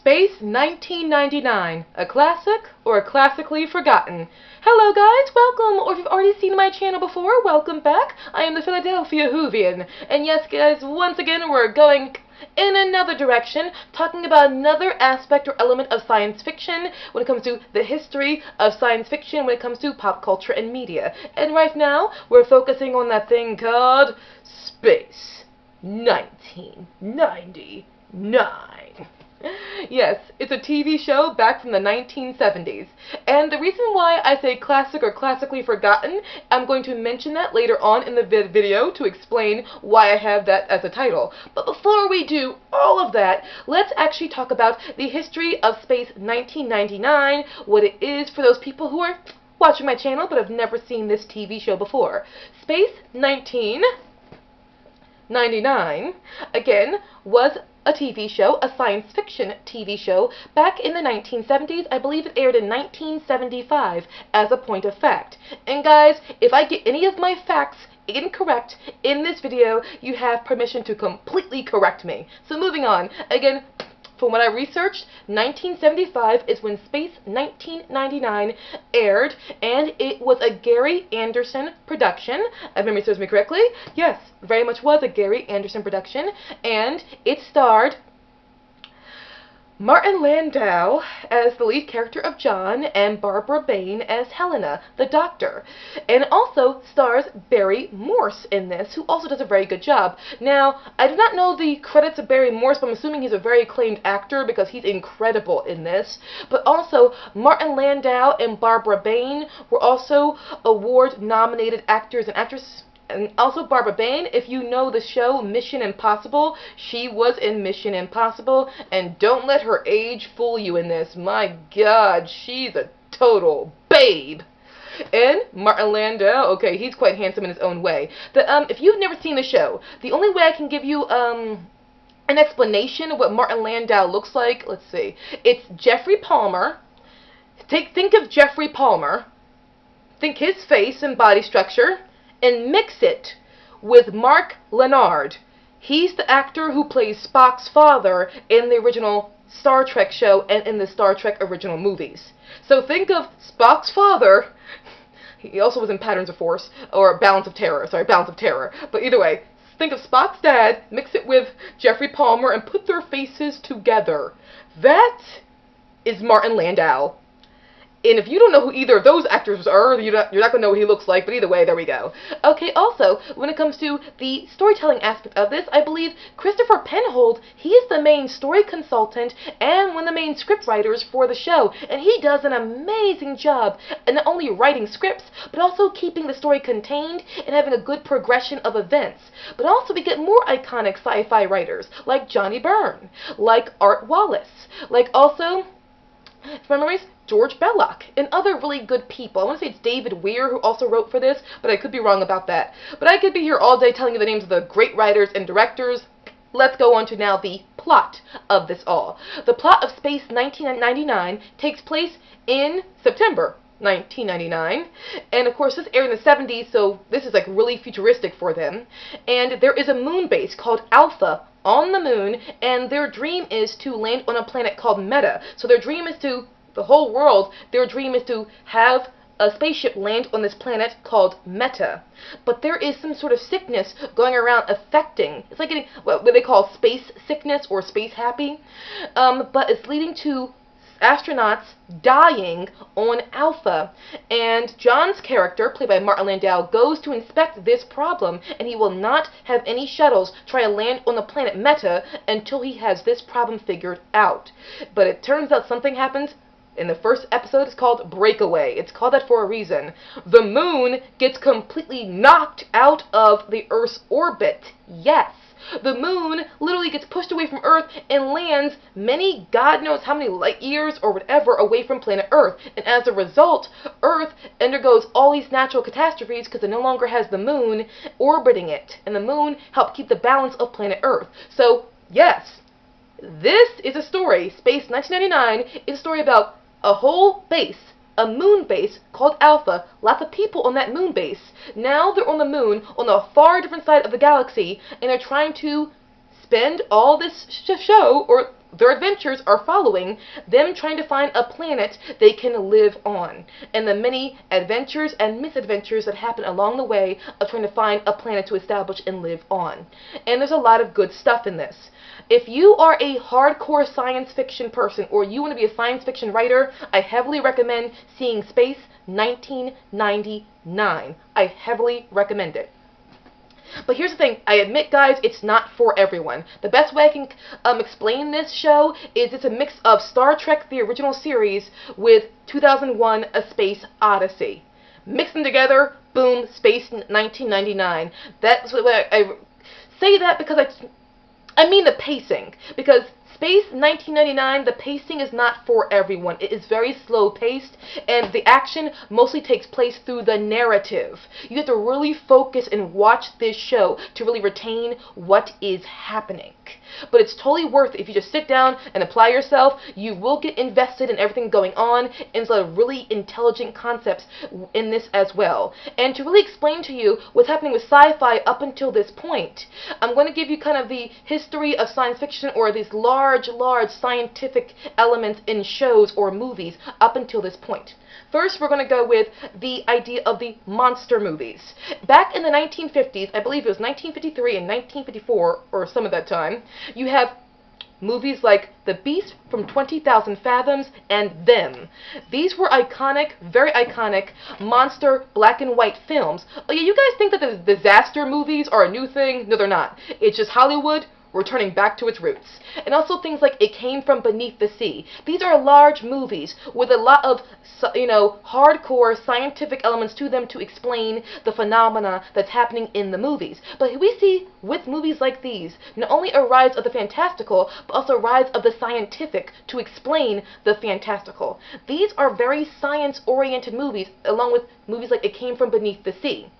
Space 1999, a classic or a classically forgotten? Hello guys, welcome, or if you've already seen my channel before, welcome back. I am the Philadelphia Whovian, and yes guys, once again we're going in another direction, talking about another aspect or element of science fiction when it comes to the history of science fiction, when it comes to pop culture and media. And right now, we're focusing on that thing called Space 1999. Yes, it's a TV show back from the 1970s. And the reason why I say classic or classically forgotten, I'm going to mention that later on in the video to explain why I have that as a title. But before we do all of that, let's actually talk about the history of Space 1999, what it is for those people who are watching my channel but have never seen this TV show before. Space 1999, again, was a TV show, a science fiction TV show, back in the 1970s. I believe it aired in 1975, as a point of fact. And guys, if I get any of my facts incorrect in this video, you have permission to completely correct me. So moving on, again, from what I researched, 1975 is when Space 1999 aired, and it was a Gary Anderson production. If memory serves me correctly, yes, very much was a Gary Anderson production, and it starred Martin Landau as the lead character of John, and Barbara Bain as Helena, the doctor. And also stars Barry Morse in this, who also does a very good job. Now, I do not know the credits of Barry Morse, but I'm assuming he's a very acclaimed actor because he's incredible in this. But also, Martin Landau and Barbara Bain were also award-nominated actors and actresses. And also Barbara Bain, if you know the show Mission Impossible, she was in Mission Impossible, and don't let her age fool you in this. My God, she's a total babe. And Martin Landau, okay, he's quite handsome in his own way. If you've never seen the show, the only way I can give you an explanation of what Martin Landau looks like, let's see, it's Jeffrey Palmer. Think of Jeffrey Palmer. Think his face and body structure, and mix it with Mark Lenard. He's the actor who plays Spock's father in the original Star Trek show and in the Star Trek original movies. So think of Spock's father. He also was in Patterns of Force, or Balance of Terror. But either way, think of Spock's dad, mix it with Jeffrey Palmer, and put their faces together. That is Martin Landau. And if you don't know who either of those actors are, you're not going to know what he looks like, but either way, there we go. Okay, also, when it comes to the storytelling aspect of this, I believe Christopher Penhold, he is the main story consultant and one of the main script writers for the show, and he does an amazing job in not only writing scripts, but also keeping the story contained and having a good progression of events. But also we get more iconic sci-fi writers, like Johnny Byrne, like Art Wallace, like also, from my memories, George Belloc, and other really good people. I want to say it's David Weir who also wrote for this, but I could be wrong about that. But I could be here all day telling you the names of the great writers and directors. Let's go on to now the plot of this all. The plot of Space 1999 takes place in September 1999, and of course this aired in the 70s, so this is like really futuristic for them. And there is a moon base called Alpha on the moon, and their dream is to land on a planet called Meta. So their dream is to, the whole world, their dream is to have a spaceship land on this planet called Meta. But there is some sort of sickness going around affecting, it's like getting what they call space sickness or space happy, but it's leading to astronauts dying on Alpha. And John's character, played by Martin Landau, goes to inspect this problem, and he will not have any shuttles try to land on the planet Meta until he has this problem figured out. But it turns out something happens. In the first episode, it's called Breakaway. It's called that for a reason. The moon gets completely knocked out of the Earth's orbit. Yes. The moon literally gets pushed away from Earth and lands many, God knows how many light years or whatever away from planet Earth. And as a result, Earth undergoes all these natural catastrophes because it no longer has the moon orbiting it. And the moon helped keep the balance of planet Earth. So, yes, this is a story. Space 1999 is a story about a whole base, a moon base called Alpha, lots of people on that moon base. Now they're on the moon, on a far different side of the galaxy, and they're trying to spend all this show, or their adventures are following them trying to find a planet they can live on, and the many adventures and misadventures that happen along the way of trying to find a planet to establish and live on. And there's a lot of good stuff in this. If you are a hardcore science fiction person, or you want to be a science fiction writer, I heavily recommend seeing Space 1999. I heavily recommend it. But here's the thing, I admit, guys, it's not for everyone. The best way I can explain this show is it's a mix of Star Trek, the original series, with 2001, A Space Odyssey. Mix them together, boom, Space 1999. That's what I say that because I mean the pacing. Because Space 1999, the pacing is not for everyone. It is very slow paced, and the action mostly takes place through the narrative. You have to really focus and watch this show to really retain what is happening. But it's totally worth it. If you just sit down and apply yourself, you will get invested in everything going on, and there's a lot of really intelligent concepts in this as well. And to really explain to you what's happening with sci-fi up until this point, I'm going to give you kind of the history of science fiction, or these large scientific elements in shows or movies up until this point. First, we're going to go with the idea of the monster movies. Back in the 1950s, I believe it was 1953 and 1954, or some of that time, you have movies like The Beast from 20,000 Fathoms and Them. These were iconic, very iconic, monster black and white films. Oh yeah, you guys think that the disaster movies are a new thing? No, they're not. It's just Hollywood returning back to its roots. And also things like It Came from Beneath the Sea. These are large movies with a lot of, hardcore scientific elements to them to explain the phenomena that's happening in the movies. But we see with movies like these not only a rise of the fantastical, but also a rise of the scientific to explain the fantastical. These are very science-oriented movies, along with movies like It Came from Beneath the Sea,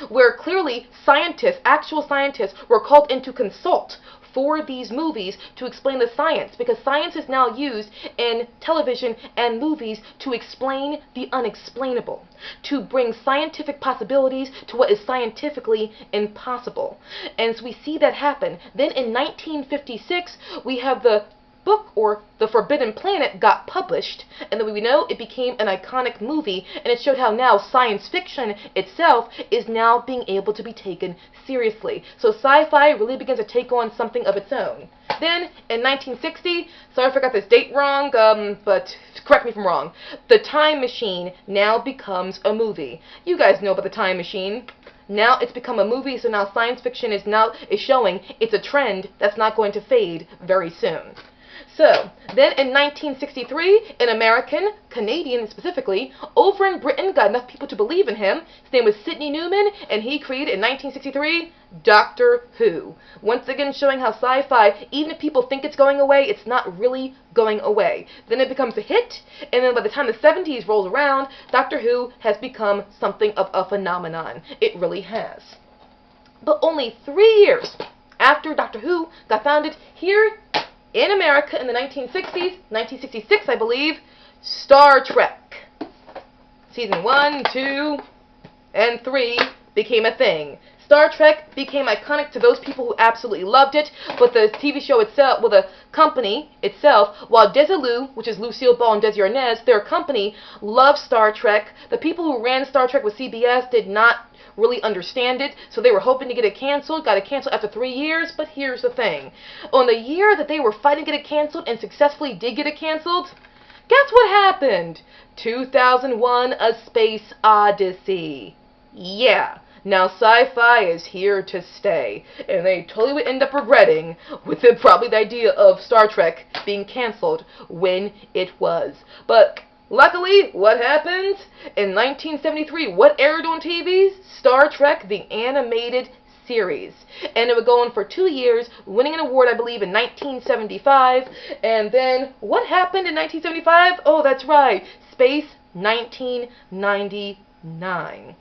where clearly scientists, actual scientists, were called in to consult for these movies to explain the science, because science is now used in television and movies to explain the unexplainable, to bring scientific possibilities to what is scientifically impossible. And so we see that happen. Then in 1956, we have the book, or The Forbidden Planet, got published, and then we know it became an iconic movie, and it showed how now science fiction itself is now being able to be taken seriously. So sci-fi really begins to take on something of its own. Then, in 1960, sorry if I got this date wrong, but correct me if I'm wrong, The Time Machine now becomes a movie. You guys know about The Time Machine. Now it's become a movie, so now science fiction is showing it's a trend that's not going to fade very soon. So, then in 1963, an American, Canadian specifically, over in Britain, got enough people to believe in him. His name was Sidney Newman, and he created in 1963 Doctor Who. Once again showing how sci-fi, even if people think it's going away, it's not really going away. Then it becomes a hit, and then by the time the 70s rolls around, Doctor Who has become something of a phenomenon. It really has. But only 3 years after Doctor Who got founded here in America in the 1960s, 1966 I believe, Star Trek. Season 1, 2, and 3 became a thing. Star Trek became iconic to those people who absolutely loved it, but the TV show itself, well, the company itself, while Desilu, which is Lucille Ball and Desi Arnaz, their company loved Star Trek. The people who ran Star Trek with CBS did not really understand it, so they were hoping to get it canceled. Got it canceled after 3 years, but here's the thing. On the year that they were fighting to get it canceled and successfully did get it canceled, guess what happened? 2001, A Space Odyssey. Yeah. Now sci-fi is here to stay, and they totally would end up regretting with probably the idea of Star Trek being canceled when it was. But luckily, what happened? In 1973, what aired on TV? Star Trek, the animated series. And it would go on for 2 years, winning an award, I believe, in 1975. And then, what happened in 1975? Oh, that's right, Space 1999.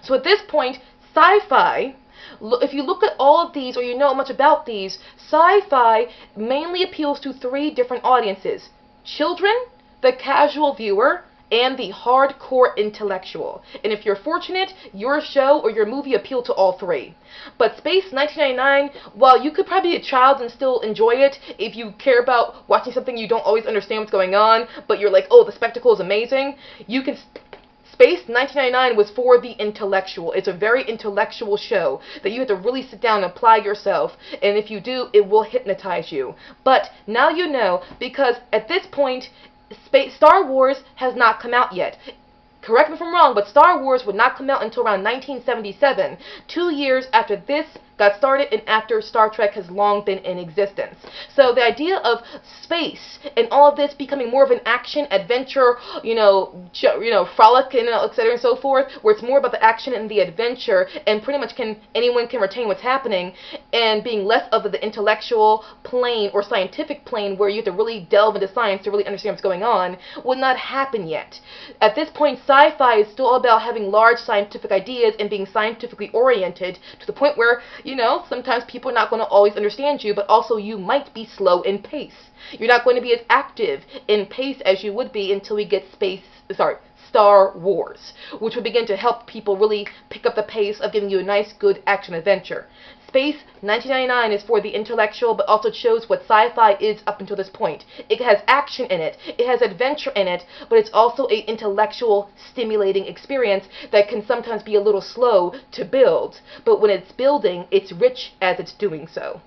So at this point, sci-fi, if you look at all of these, or you know much about these, sci-fi mainly appeals to 3 different audiences: children, the casual viewer, and the hardcore intellectual. And if you're fortunate, your show or your movie appealed to all three. But Space 1999, while you could probably be a child and still enjoy it if you care about watching something you don't always understand what's going on, but you're like, oh, the spectacle is amazing, you can... Space 1999 was for the intellectual. It's a very intellectual show that you have to really sit down and apply yourself, and if you do, it will hypnotize you. But now you know, because at this point, Star Wars has not come out yet. Correct me if I'm wrong, but Star Wars would not come out until around 1977, 2 years after this got started and after Star Trek has long been in existence. So the idea of space and all of this becoming more of an action adventure, frolic and etc. and so forth, where it's more about the action and the adventure, and pretty much anyone can retain what's happening, and being less of the intellectual plane or scientific plane where you have to really delve into science to really understand what's going on, would not happen yet. At this point, sci-fi is still about having large scientific ideas and being scientifically oriented to the point where, sometimes people are not going to always understand you, but also you might be slow in pace. You're not going to be as active in pace as you would be until we get Star Wars, which would begin to help people really pick up the pace of giving you a nice, good action adventure. Space 1999 is for the intellectual, but also shows what sci-fi is up until this point. It has action in it, it has adventure in it, but it's also an intellectual, stimulating experience that can sometimes be a little slow to build. But when it's building, it's rich as it's doing so.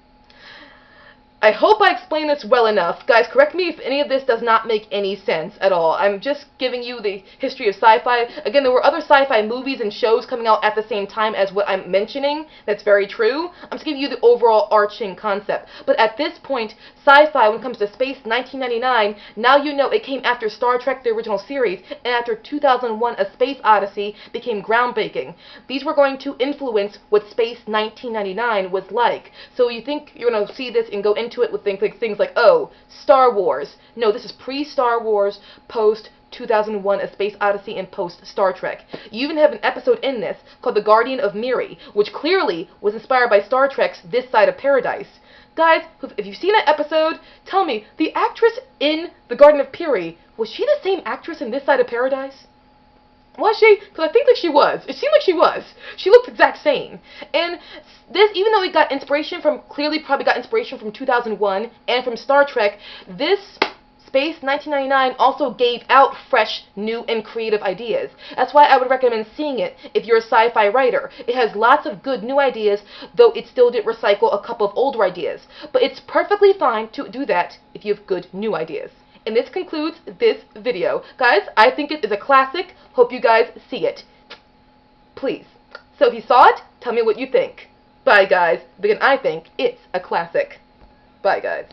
I hope I explained this well enough. Guys, correct me if any of this does not make any sense at all. I'm just giving you the history of sci-fi. Again, there were other sci-fi movies and shows coming out at the same time as what I'm mentioning. That's very true. I'm just giving you the overall arching concept. But at this point, sci-fi, when it comes to Space 1999, now you know it came after Star Trek, the original series, and after 2001, A Space Odyssey became groundbreaking. These were going to influence what Space 1999 was like. So you think you're going to see this and go into it with things like, oh, Star Wars. No, this is pre-Star Wars, post-2001, A Space Odyssey, and post-Star Trek. You even have an episode in this called The Guardian of Miri, which clearly was inspired by Star Trek's This Side of Paradise. Guys, if you've seen that episode, tell me, the actress in The Garden of Miri, was she the same actress in This Side of Paradise? Was she? Because I think that she was. It seemed like she was. She looked the exact same. And this, even though it got inspiration from, clearly probably got inspiration from 2001 and from Star Trek, this Space 1999 also gave out fresh, new, and creative ideas. That's why I would recommend seeing it if you're a sci-fi writer. It has lots of good new ideas, though it still did recycle a couple of older ideas. But it's perfectly fine to do that if you have good new ideas. And this concludes this video. Guys, I think it is a classic. Hope you guys see it. Please. So if you saw it, tell me what you think. Bye, guys. Because I think it's a classic. Bye, guys.